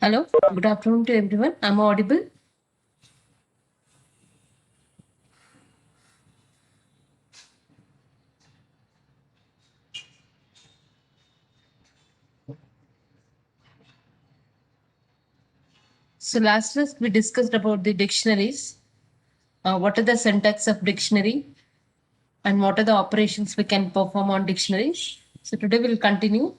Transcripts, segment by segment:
Hello, good afternoon to everyone. I'm audible. So last class we discussed about the dictionaries. What are the syntax of dictionary and what are the operations we can perform on dictionaries? So today we'll continue.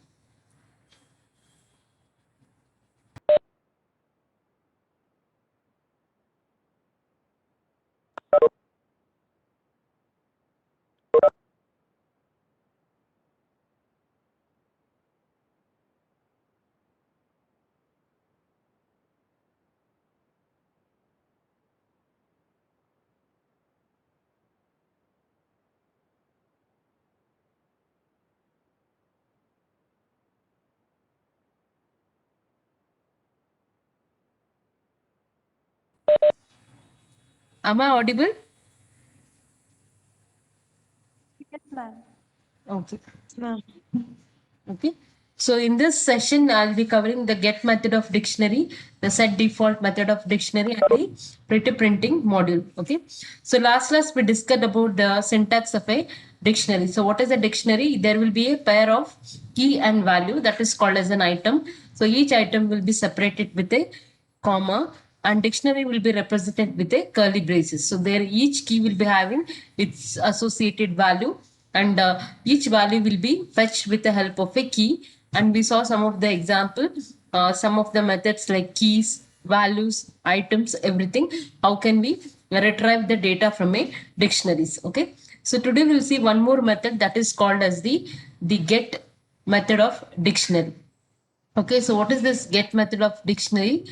Am I audible? Yes, ma'am. Okay. Ma'am. Okay. So in this session, I'll be covering the get method of dictionary, the set default method of dictionary, and the pretty printing module. Okay. So last class we discussed about the syntax of a dictionary. So what is a dictionary? There will be a pair of key and value that is called as an item. So each item will be separated with a comma and dictionary will be represented with a curly braces. So there each key will be having its associated value and each value will be fetched with the help of a key. And we saw some of the example, some of the methods like keys, values, items, everything. How can we retrieve the data from a dictionaries? Okay. So today we'll see one more method that is called as the get method of dictionary. Okay, so what is this get method of dictionary?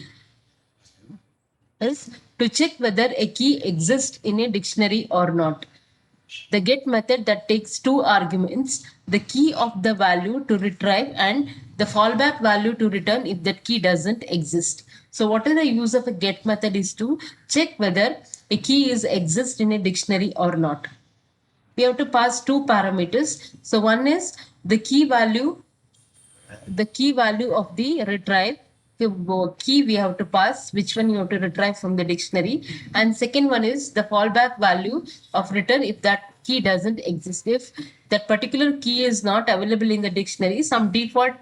Is to check whether a key exists in a dictionary or not. The get method that takes two arguments, the key of the value to retrieve and the fallback value to return if that key doesn't exist. So what is the use of a get method is to check whether a key is exist in a dictionary or not. We have to pass two parameters. So one is the key value of the retrieve key we have to pass which one you have to retrieve from the dictionary, and second one is the fallback value of return if that key doesn't exist. If that particular key is not available in the dictionary, some default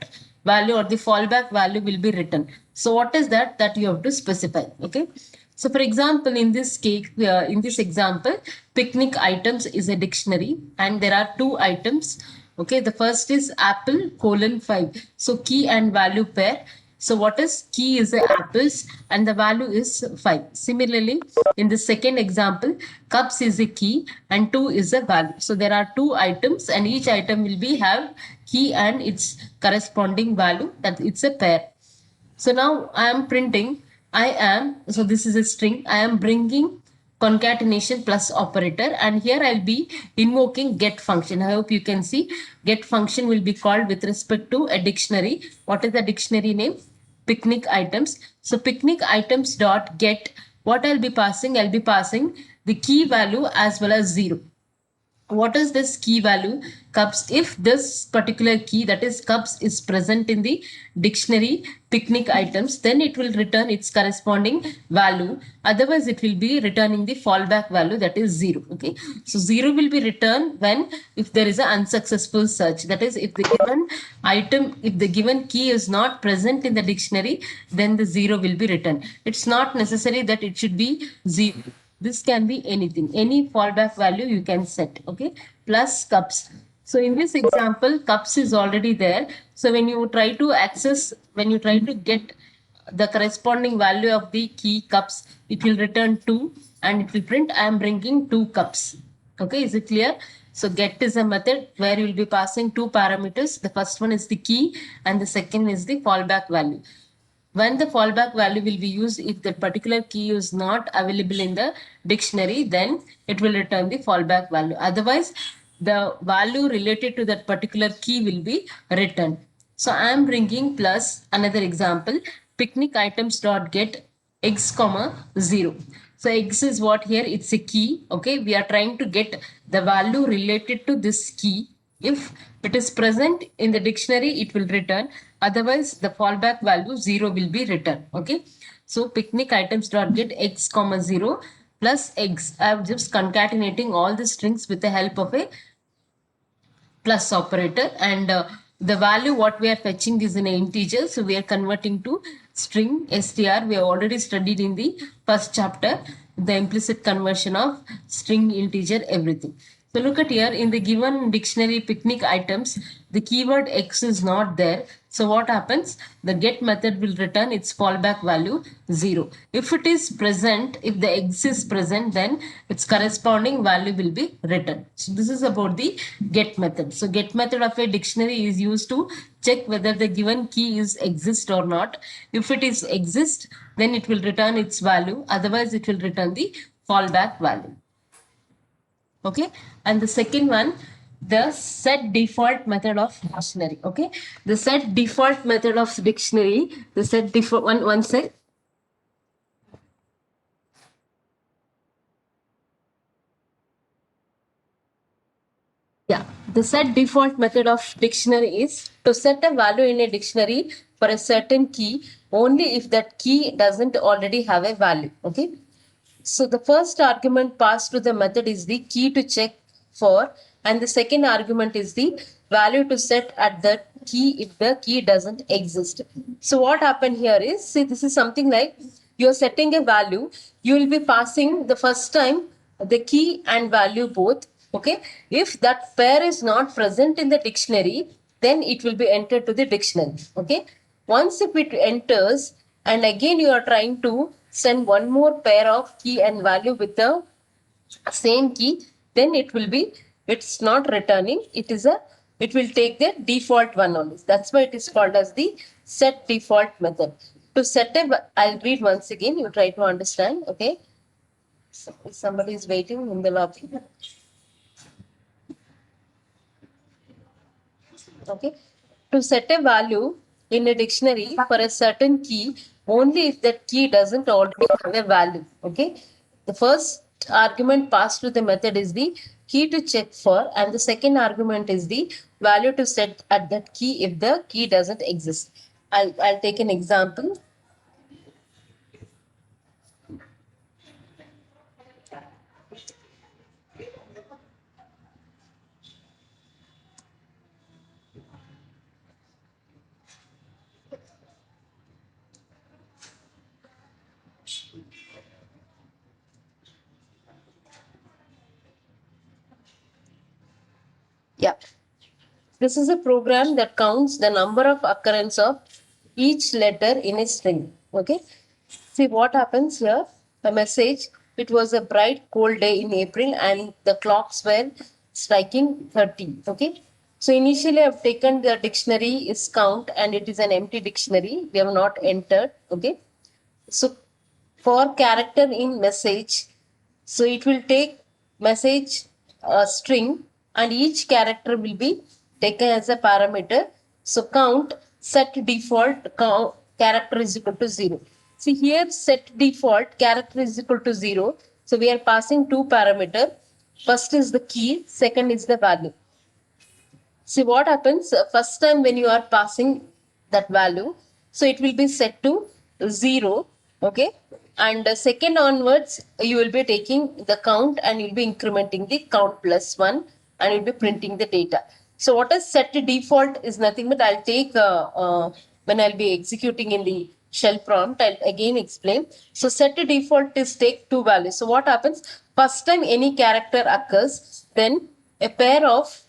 value or the fallback value will be written. So what is that you have to specify. Okay, so for example, in this case, in this example, picnic items is a dictionary and there are two items. Okay, the first is apple colon 5. So key and value pair. So what is key is the apples and the value is 5. Similarly, in the second example, cups is a key and 2 is a value. So there are two items and each item will be have key and its corresponding value, that it's a pair. So now I am printing, so this is a string, I am bringing concatenation plus operator and here I'll be invoking get function. I hope you can see get function will be called with respect to a dictionary. What is the dictionary name? Picnic items. So picnic items dot get, what I'll be passing the key value as well as 0. What is this key value? Cups. If this particular key, that is cups, is present in the dictionary picnic items, then it will return its corresponding value. Otherwise it will be returning the fallback value, that is 0. Okay, so 0 will be returned when if there is an unsuccessful search, that is if the given item, if the given key is not present in the dictionary, then the 0 will be returned. It's not necessary that it should be 0. This can be anything, any fallback value you can set. Okay, plus cups. So in this example, cups is already there. So when you try to access, when you try to get the corresponding value of the key cups, it will return 2 and it will print I am bringing 2 cups. Okay, is it clear? So get is a method where you will be passing two parameters. The first one is the key and the second is the fallback value. When the fallback value will be used, if the particular key is not available in the dictionary, then it will return the fallback value. Otherwise, the value related to that particular key will be returned. So I am bringing plus another example, picnic items dot get x comma 0. So x is what here? It's a key. Okay, we are trying to get the value related to this key If it is present in the dictionary, it will return. Otherwise, the fallback value 0 will be returned. Okay. So picnic items dot get x comma 0 plus x. I am just concatenating all the strings with the help of a plus operator, and the value what we are fetching is in an integer, so we are converting to string str. We have already studied in the first chapter the implicit conversion of string, integer, everything. So look at here, in the given dictionary picnic items, the keyword x is not there. So what happens? The get method will return its fallback value 0. If it is present, if the x is present, then its corresponding value will be written. So this is about the get method. So get method of a dictionary is used to check whether the given key is exist or not. If it is exist, then it will return its value. Otherwise, it will return the fallback value. Okay, and the second one, the set default method of dictionary. Okay, the set default method of dictionary, the set default one sec. Yeah, the set default method of dictionary is to set a value in a dictionary for a certain key only if that key doesn't already have a value. Okay, so the first argument passed to the method is the key to check for, and the second argument is the value to set at the key if the key doesn't exist. So what happened here is, see, this is something like you're setting a value, you will be passing the first time the key and value both. Okay, if that pair is not present in the dictionary, then it will be entered to the dictionary. Okay, once if it enters, and again you are trying to send one more pair of key and value with the same key, then it will be, it's not returning, it is a, it will take the default one only. That's why it is called as the set default method. To set a, I'll read once again, you try to understand. Okay, so somebody is waiting in the lobby. Okay, to set a value in a dictionary for a certain key only if that key doesn't already have a value. Okay, the first argument passed to the method is the key to check for, and the second argument is the value to set at that key if the key doesn't exist. I'll take an example. Yeah, this is a program that counts the number of occurrence of each letter in a string. Okay. See what happens here. A message. It was a bright cold day in April and the clocks were striking 30. Okay. So initially I've taken the dictionary is count and it is an empty dictionary. We have not entered. Okay. So for character in message, so it will take message string and each character will be taken as a parameter. So count set default count, character is equal to 0. See here set default character is equal to 0. So we are passing two parameter. First is the key, second is the value. See what happens first time when you are passing that value, so it will be set to 0. Okay, and second onwards you will be taking the count and you'll be incrementing the count plus 1 and you'll be printing the data. So what is set to default is nothing but I'll take when I'll be executing in the shell prompt, I'll again explain. So set to default is take two values. So what happens first time any character occurs, then a pair of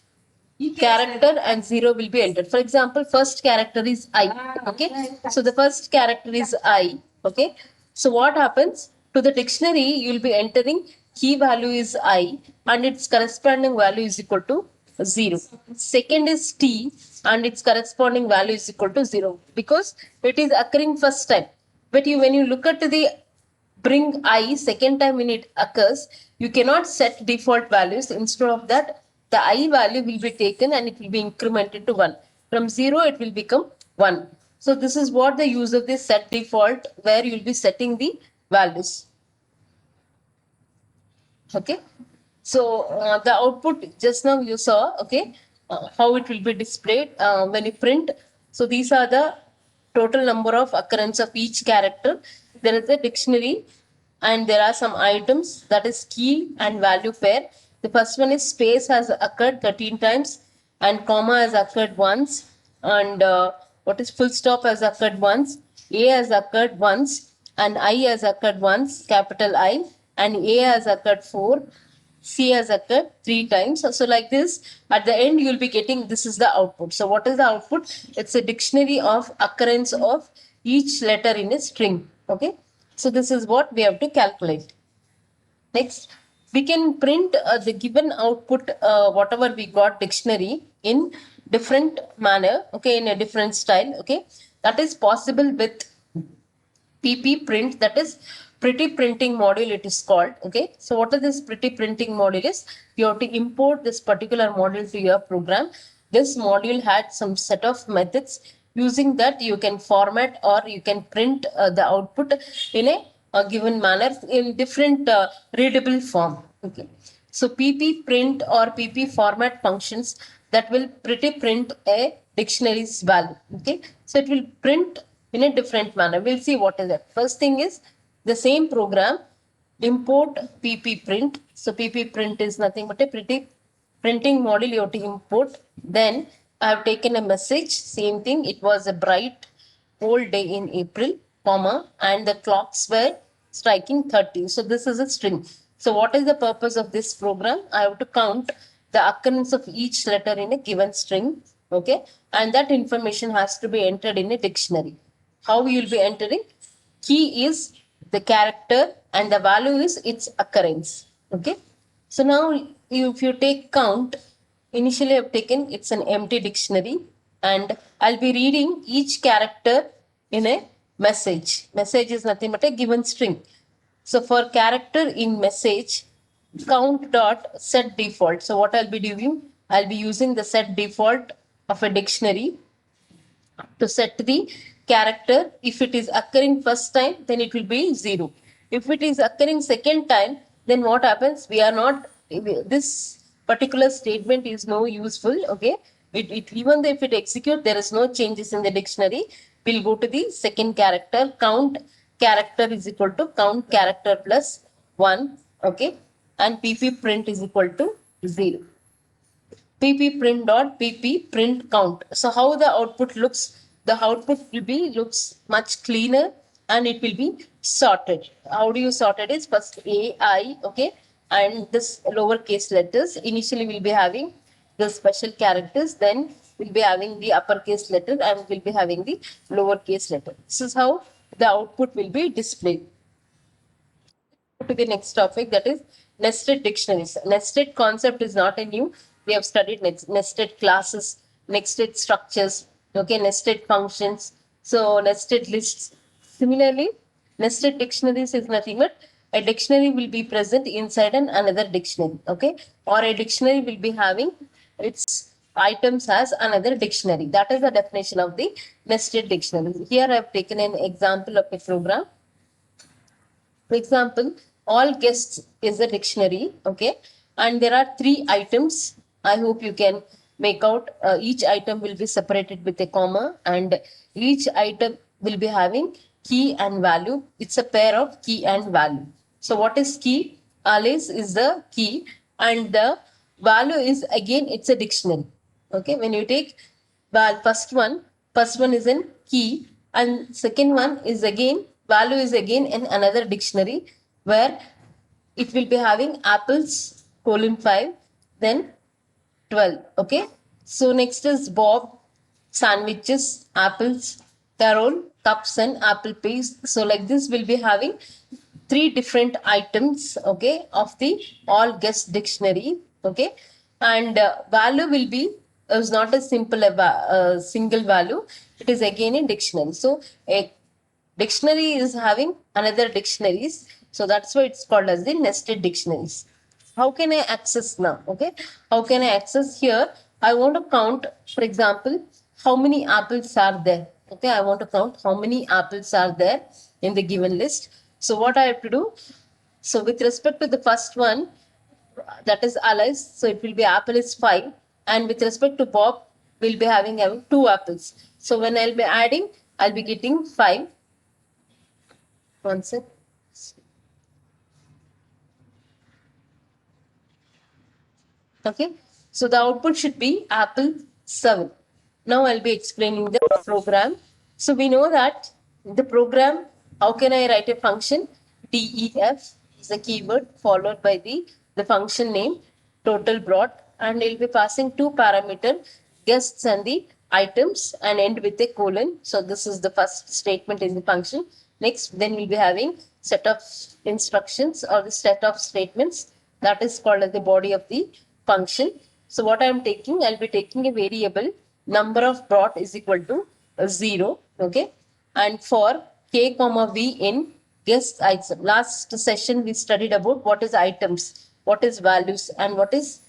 character and 0 will be entered. For example, first character is I. Okay. So the first character is I. Okay. So what happens to the dictionary? You will be entering key value is I and its corresponding value is equal to 0. Second is T and its corresponding value is equal to 0 because it is occurring first time. But you, when you look at the bring I second time when it occurs, you cannot set default values. Instead of that, the I value will be taken and it will be incremented to 1. From 0, it will become 1. So this is what the use of this set default, where you will be setting the values. Okay. So the output just now you saw, okay. how it will be displayed when you print. So these are the total number of occurrence of each character. There is a dictionary and there are some items, that is key and value pair. The first one is space has occurred 13 times and comma has occurred once, and what is full stop has occurred once, a has occurred once, and I has occurred once, capital I, and a has occurred 4, C has occurred 3 times. So like this, at the end you'll be getting, this is the output. So what is the output? It's a dictionary of occurrence of each letter in a string. Okay. So this is what we have to calculate. Next, we can print the given output, whatever we got dictionary in different manner. Okay, in a different style. Okay, that is possible with PP print, that is pretty printing module it is called. Okay, so what is this pretty printing module is? You have to import this particular module to your program. This module had some set of methods. Using that you can format or you can print the output in a given manner in different readable form. Okay, so PP print or PP format functions that will pretty print a dictionary's value. Okay, so it will print in a different manner. We'll see what is that. First thing is the same program, import PP print. So PP print is nothing but a pretty printing module you have to import. Then I have taken a message, same thing. It was a bright cold day in April, comma, and the clocks were striking 30. So this is a string. So what is the purpose of this program? I have to count the occurrence of each letter in a given string. Okay, and that information has to be entered in a dictionary. How you will be entering? Key is the character and the value is its occurrence. Okay. So now if you take count, initially I've taken it's an empty dictionary and I'll be reading each character in a message. Message is nothing but a given string. So for character in message, count dot set default. So what I'll be doing, I'll be using the set default of a dictionary to set the character. If it is occurring first time, then it will be 0. If it is occurring second time, then what happens? We are not, this particular statement is no useful. Okay, even though if it execute, there is no changes in the dictionary. We'll go to the second character. Count character is equal to count character plus 1. Okay, and pp print is equal to 0. pp print dot pp print count. So how the output looks? The output will be looks much cleaner and it will be sorted. How do you sort it? Is first A, I, okay, and this lowercase letters. Initially we'll be having the special characters, then we'll be having the uppercase letter and we'll be having the lowercase letter. This is how the output will be displayed. To the next topic, that is nested dictionaries. Nested concept is not a new. We have studied nested classes, nested structures, okay, nested functions, so nested lists. Similarly, nested dictionaries is nothing but a dictionary will be present inside another dictionary, okay, or a dictionary will be having its items as another dictionary. That is the definition of the nested dictionary. Here I have taken an example of a program. For example, all guests is a dictionary, okay, and there are 3 items. I hope you can make out. Each item will be separated with a comma, and each item will be having key and value. It's a pair of key and value. So, what is key? Alice is the key, and the value is again it's a dictionary. Okay, when you take well, first one is in key, and second one is again value is again in another dictionary where it will be having apples colon 5, then 12. Okay, so next is Bob, sandwiches, apples, Carol, cups, and apple paste. So like this, we'll be having 3 different items, okay, of the all guest dictionary. Okay, and value will be is not a simple single value. It is again in dictionary. So a dictionary is having another dictionaries. So that's why it's called as the nested dictionaries. How can I access now? Okay, how can I access here? I want to count, for example, how many apples are there. Okay, I want to count how many apples are there in the given list. So what I have to do? So with respect to the first one, that is Alice. So it will be apple is 5. And with respect to Bob, we'll be having 2 apples. So when I'll be adding, I'll be getting 5. One sec. Okay. So the output should be apple 7. Now I'll be explaining the program. So we know that the program, how can I write a function? DEF is a keyword followed by the function name total brought, and it'll be passing 2 parameter guests and the items and end with a colon. So this is the first statement in the function. Next, then we'll be having set of instructions or the set of statements that is called as the body of the function. So what I am taking, I'll be taking a variable number of brought is equal to 0. Okay. And for k comma v in guess item. Last session we studied about what is items, what is values, and what is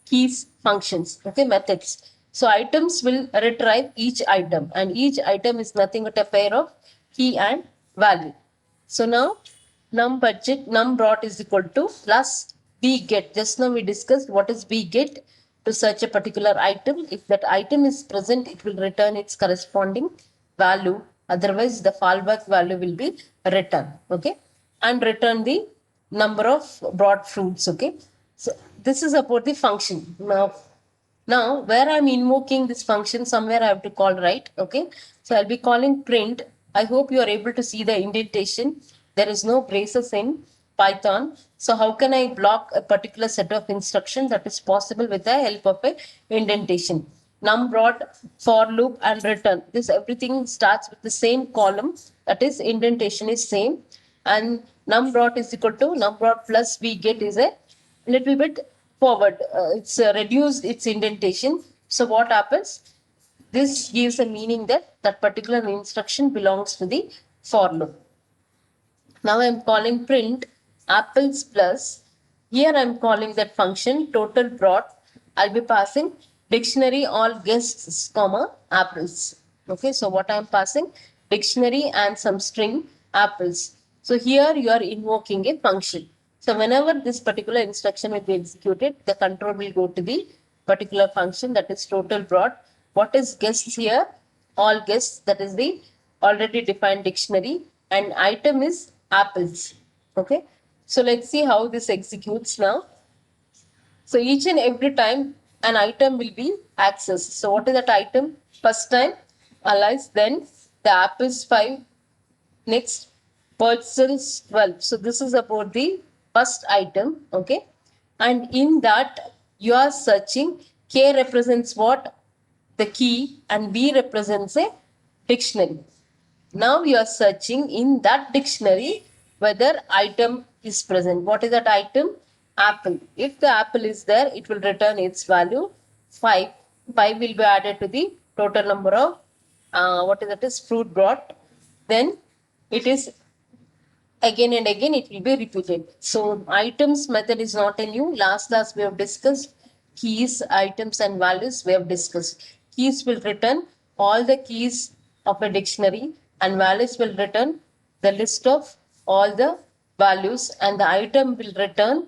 keys functions. Okay, methods. So items will retrieve each item, and each item is nothing but a pair of key and value. So now num budget num brought is equal to plus b get. Just now we discussed what is b get to search a particular item. If that item is present, it will return its corresponding value. Otherwise, the fallback value will be returned. Okay, and return the number of brought fruits. Okay, so this is about the function. Now where I'm invoking this function, somewhere I have to call, right? Okay. So I'll be calling print. I hope you are able to see the indentation. There is no braces in Python. So how can I block a particular set of instructions? That is possible with the help of a indentation. Num brought, for loop, and return. This everything starts with the same column. That is indentation is same. And num brought is equal to num brought plus we get is a little bit forward. It's reduced its indentation. So what happens? This gives a meaning that that particular instruction belongs to the for loop. Now I'm calling print apples plus. Here I'm calling that function total brought. I'll be passing dictionary all guests, comma apples. Okay, so what I'm passing? Dictionary and some string apples. So here you are invoking a function. So whenever this particular instruction will be executed, the control will go to the particular function, that is total brought. What is guests here? All guests, that is the already defined dictionary, and item is apples. Okay. So let's see how this executes now. So each and every time an item will be accessed. So what is that item? First time alias, then the apples 5, next pencils 12. So this is about the first item. Okay. And in that you are searching, K represents what? The key, and B represents a dictionary. Now you are searching in that dictionary whether item is present. What is that item? Apple. If the apple is there, it will return its value 5. 5 will be added to the total number of what is that is fruit brought. Then it is again and again it will be repeated. So items method is not a new. Last class we have discussed keys, items, and values. We have discussed keys will return all the keys of a dictionary, and values will return the list of all the values, and the item will return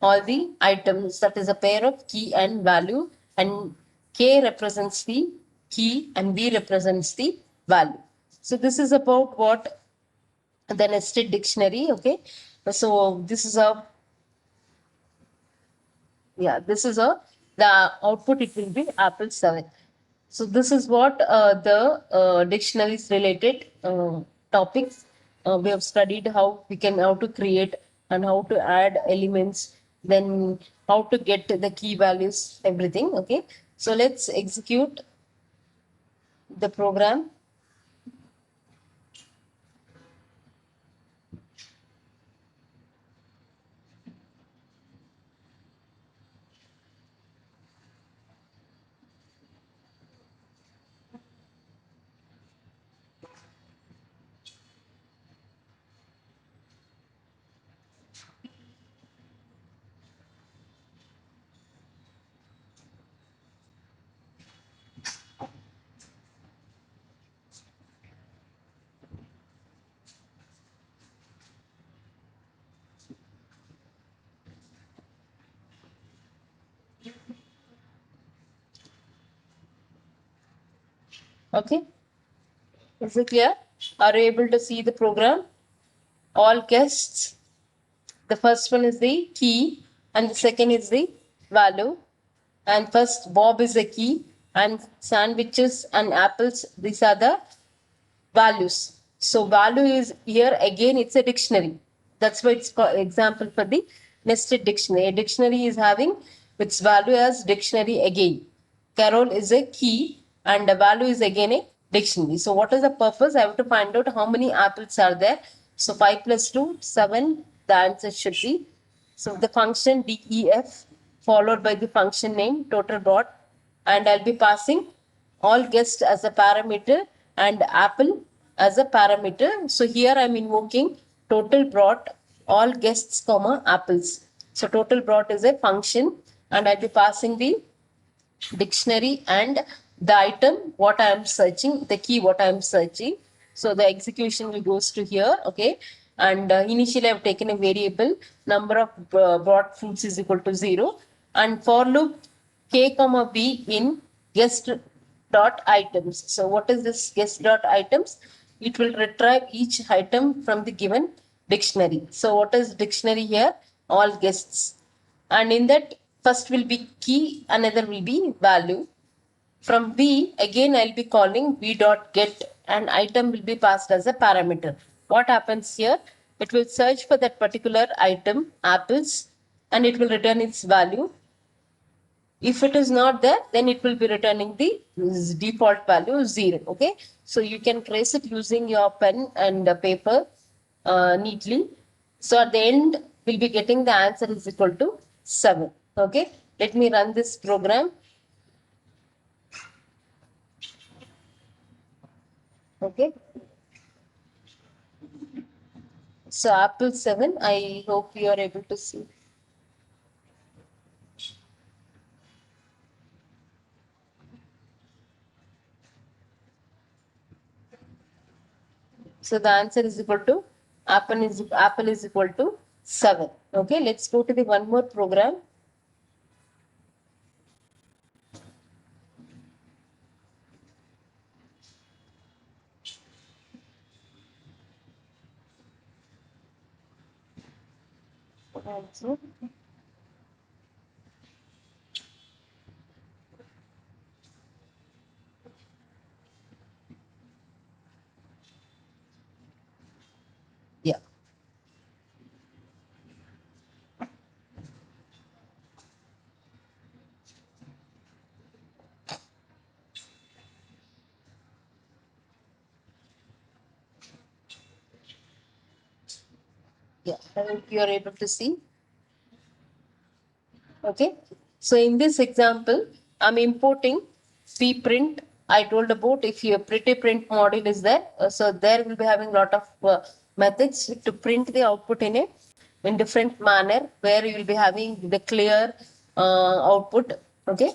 all the items. That is a pair of key and value, and K represents the key and V represents the value. So this is about what the nested dictionary. Okay, so this is a, yeah, this is a, the output, it will be apple 7. So this is what the dictionaries related topics we have studied, how we can, how to create and how to add elements, then how to get the key values, everything. Okay, so let's execute the program. Okay, is it clear? Are you able to see the program? All guests. The first one is the key, and the second is the value. And first, Bob is the key, and sandwiches and apples, these are the values. So, value is here again, it's a dictionary. That's why it's called example for the nested dictionary. A dictionary is having its value as dictionary again. Carol is a key, and the value is again a dictionary. So, what is the purpose? I have to find out how many apples are there. So, 5 plus 2, 7. The answer should be. So, the function def followed by the function name total brought, and I'll be passing all guests as a parameter and apple as a parameter. So here I'm invoking total brought all guests comma apples. So total brought is a function, and I'll be passing the dictionary and the item what I am searching, the key what I am searching. So the execution will goes to here, okay. And initially I've taken a variable number of brought fruits is equal to 0, and for loop k comma b in guest dot items. So what is this guest dot items? It will retrieve each item from the given dictionary. So what is dictionary here? All guests, and in that first will be key, another will be value. From b again I'll be calling b dot get, and item will be passed as a parameter. What happens here? It will search for that particular item apples, and it will return its value. If it is not there, then it will be returning the default value 0. Okay, so you can trace it using your pen and paper neatly. So at the end, we'll be getting the answer is equal to 7. Okay, let me run this program. Okay, so apple 7, I hope you are able to see. So the answer is equal to apple is equal to 7. Okay, let's go to the one more program. Also, yeah. Yeah, I hope you are able to see. Okay. So in this example, I'm importing pprint. I told about if your pretty print module is there, so there will be having lot of methods to print the output in different manner, where you will be having the clear output. Okay.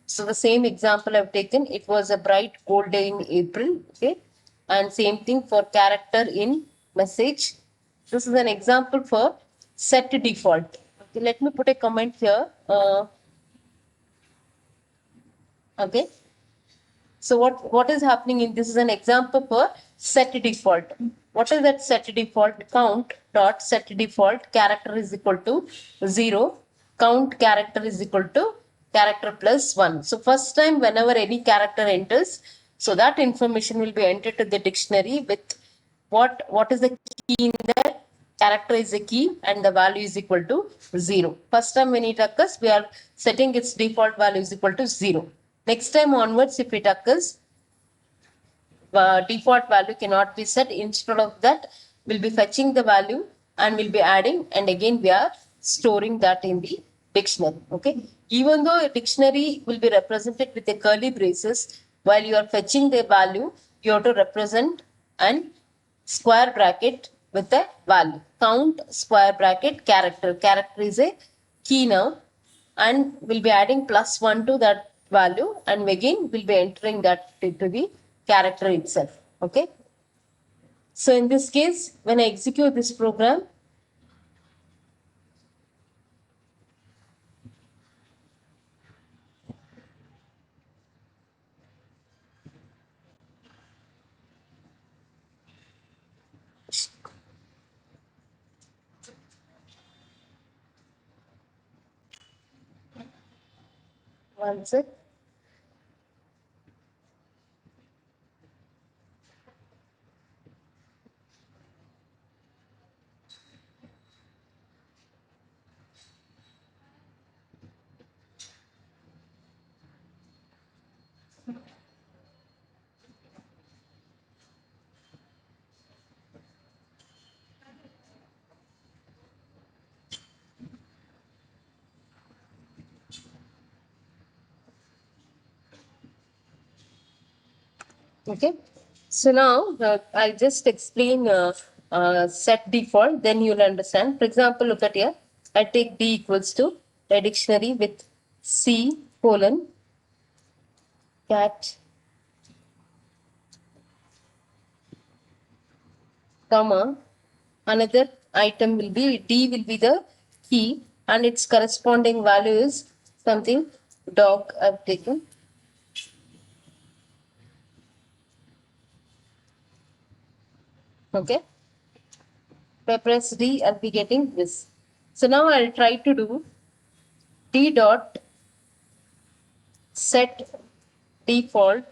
So the same example I've taken, it was a bright cold day in April. Okay. And same thing for character in message. This is an example for set default. Okay, let me put a comment here. Okay. So what is happening in this is an example for set default. What is that set default? Count dot set default character is equal to 0. Count character is equal to character plus 1. So first time whenever any character enters, so that information will be entered to the dictionary with what is the key in that? Character is a key and the value is equal to 0. First time when it occurs, we are setting its default value is equal to 0. Next time onwards, if it occurs, default value cannot be set. Instead of that, we'll be fetching the value and we'll be adding, and again we are storing that in the dictionary. Okay. Even though a dictionary will be represented with a curly braces, while you are fetching the value, you have to represent and square bracket with the value. Count square bracket character. Character is a key now, and we'll be adding plus 1 to that value, and again we'll be entering that into the character itself. Okay. So in this case, when I execute this program, One sec. Okay. So now I'll just explain set default, then you'll understand. For example, look at here. I take D equals to a dictionary with C colon cat comma. Another item will be D will be the key and its corresponding value is something dog I've taken. Okay. If I press D, I'll be getting this. So now I'll try to do D dot set default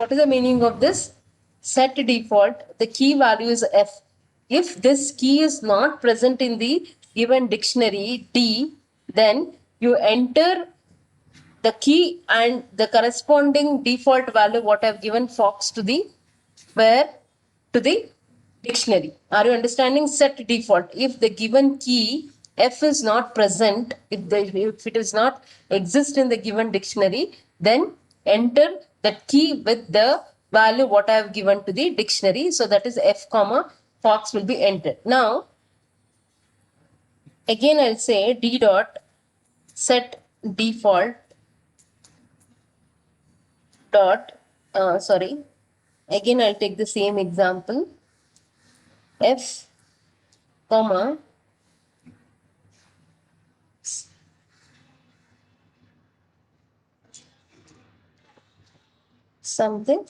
What is the meaning of this? Set default, the key value is F. If this key is not present in the given dictionary D, then you enter the key and the corresponding default value what I've given Fox to the where to the dictionary. Are you understanding? Set default. If the given key F is not present, if it is not exist in the given dictionary, then enter that key with the value what I have given to the dictionary. So that is F comma Fox will be entered. Now again I'll say D dot set default dot sorry, again I'll take the same example F comma something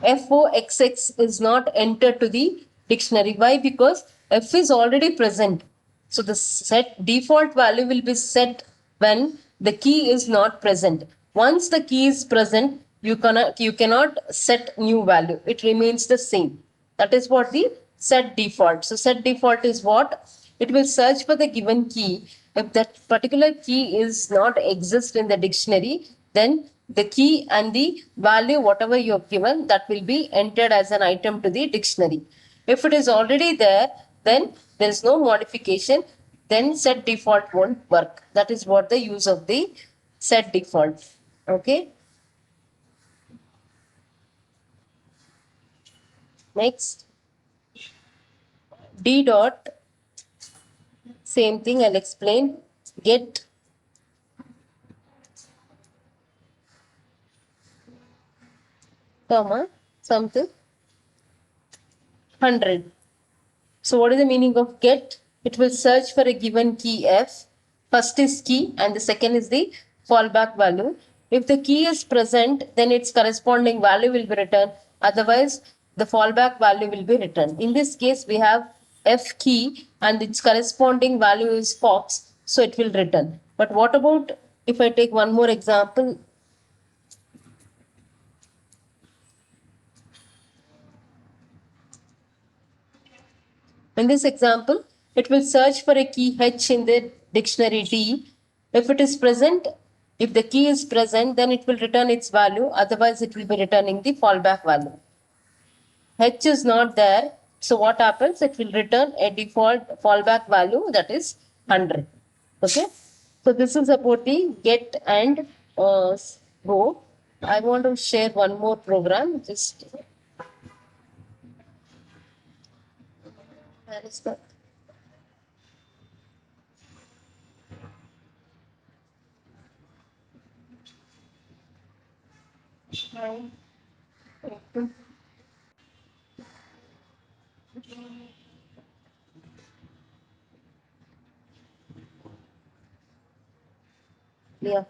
FOXX is not entered to the dictionary. Why? Because F is already present. So the set default value will be set when the key is not present. Once the key is present, you cannot set new value. It remains the same. That is what the set default. So set default is what? It will search for the given key. If that particular key is not exist in the dictionary, then the key and the value whatever you have given that will be entered as an item to the dictionary. If it is already there, then there is no modification, then set default won't work. That is what the use of the set default. Okay. Next, D dot, same thing I'll explain. Get comma something 100. So what is the meaning of get? It will search for a given key F. First is key and the second is the fallback value. If the key is present, then its corresponding value will be returned. Otherwise, the fallback value will be returned. In this case, we have F key and its corresponding value is Fox. So it will return. But what about if I take one more example? In this example, it will search for a key H in the dictionary D. If it is present, if the key is present, then it will return its value. Otherwise, it will be returning the fallback value. H is not there. So what happens? It will return a default fallback value that is 100. Okay. So this is about the get and go. I want to share one more program. Just where is that? Yeah.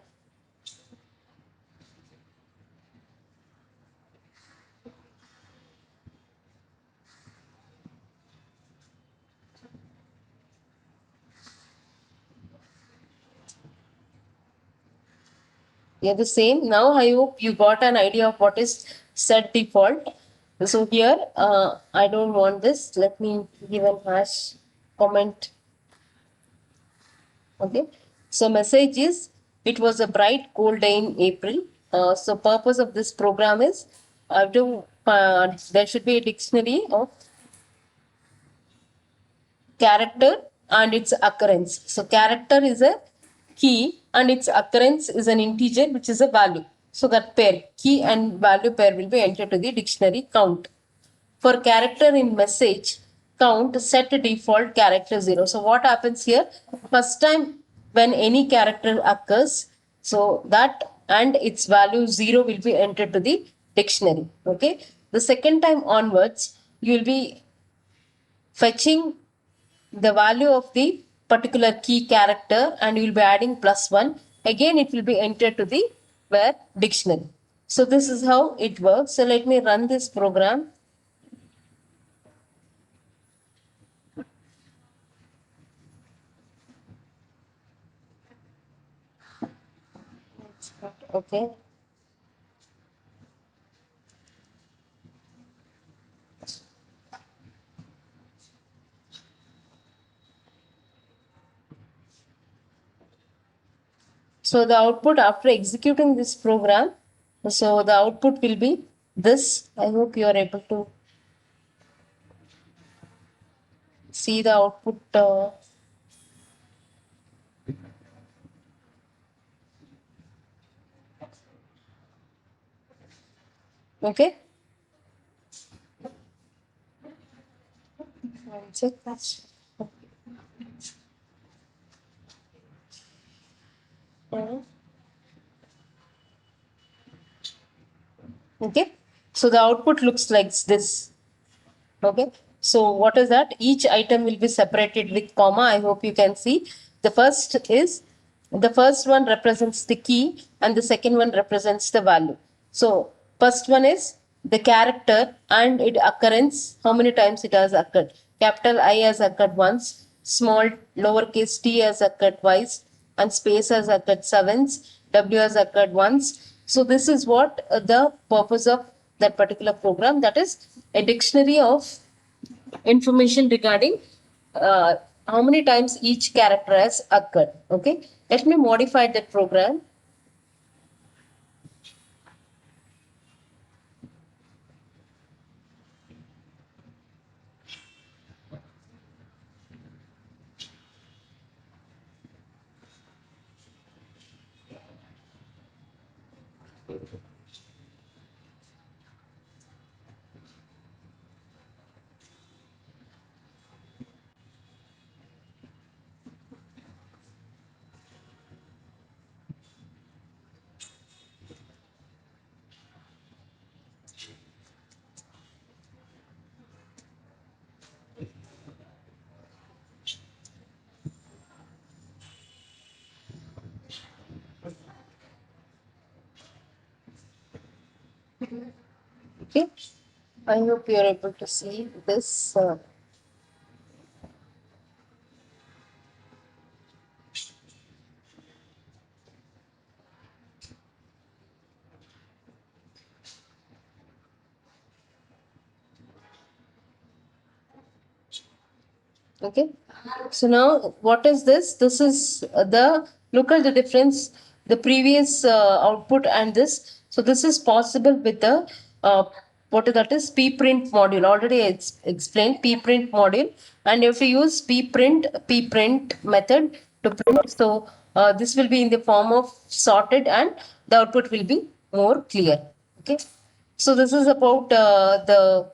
Yeah, the same. Now I hope you got an idea of what is set default. So here, I don't want this. Let me give an hash comment. Okay. So message is, it was a bright cold day in April. So purpose of this program is, there should be a dictionary of character and its occurrence. So character is a key and its occurrence is an integer which is a value. So that pair, key and value pair, will be entered to the dictionary count. For character in message count, set default character 0. So what happens here? First time when any character occurs, so that and its value 0 will be entered to the dictionary. Okay. The second time onwards, you will be fetching the value of the particular key character and you will be adding +1. Again, it will be entered to the where dictionary. So this is how it works. So let me run this program. Okay. So the output after executing this program, so the output will be this. I hope you are able to see the output. Okay. One sec. Okay. So the output looks like this. Okay. So what is that? Each item will be separated with comma. I hope you can see. The first one represents the key and the second one represents the value. So first one is the character and its occurrence, how many times it has occurred. Capital I has occurred once, small lowercase t has occurred twice, and space has occurred sevens, W has occurred once. So this is what the purpose of that particular program, that is a dictionary of information regarding how many times each character has occurred. Okay, let me modify that program. Okay, I hope you are able to see this. Okay. So now what is this? This is the, look at the difference, the previous output and this. So this is possible with the what is that is pprint module. Already it's explained pprint module, and you have to use pprint method to print. So this will be in the form of sorted and the output will be more clear. Okay. So this is about the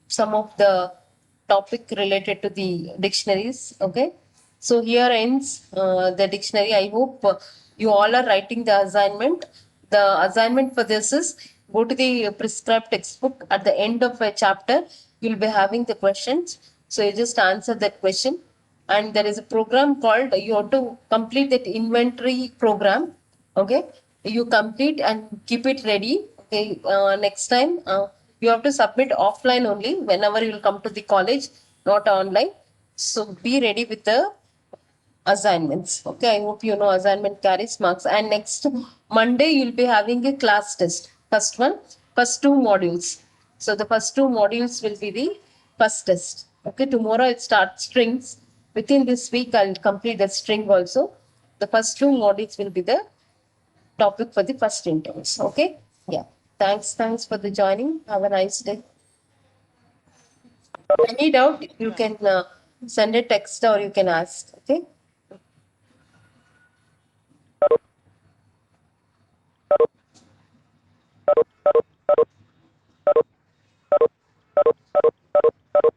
some of the topic related to the dictionaries. Okay. So here ends the dictionary. I hope you all are writing the assignment. The assignment for this is go to the prescribed textbook. At the end of a chapter, you'll be having the questions. So you just answer that question. And there is a program called, you have to complete that inventory program. Okay. You complete and keep it ready. Okay. Next time, you have to submit offline only whenever you will come to the college, not online. So be ready with the assignments. Okay, I hope you know assignment carries marks. And next Monday, you'll be having a class test. First one, first two modules. So the first two modules will be the first test. Okay, tomorrow it starts strings. Within this week, I'll complete the string also. The first two modules will be the topic for the first interviews. Okay, yeah. Thanks for the joining. Have a nice day. Any doubt, you can send a text or you can ask. Okay.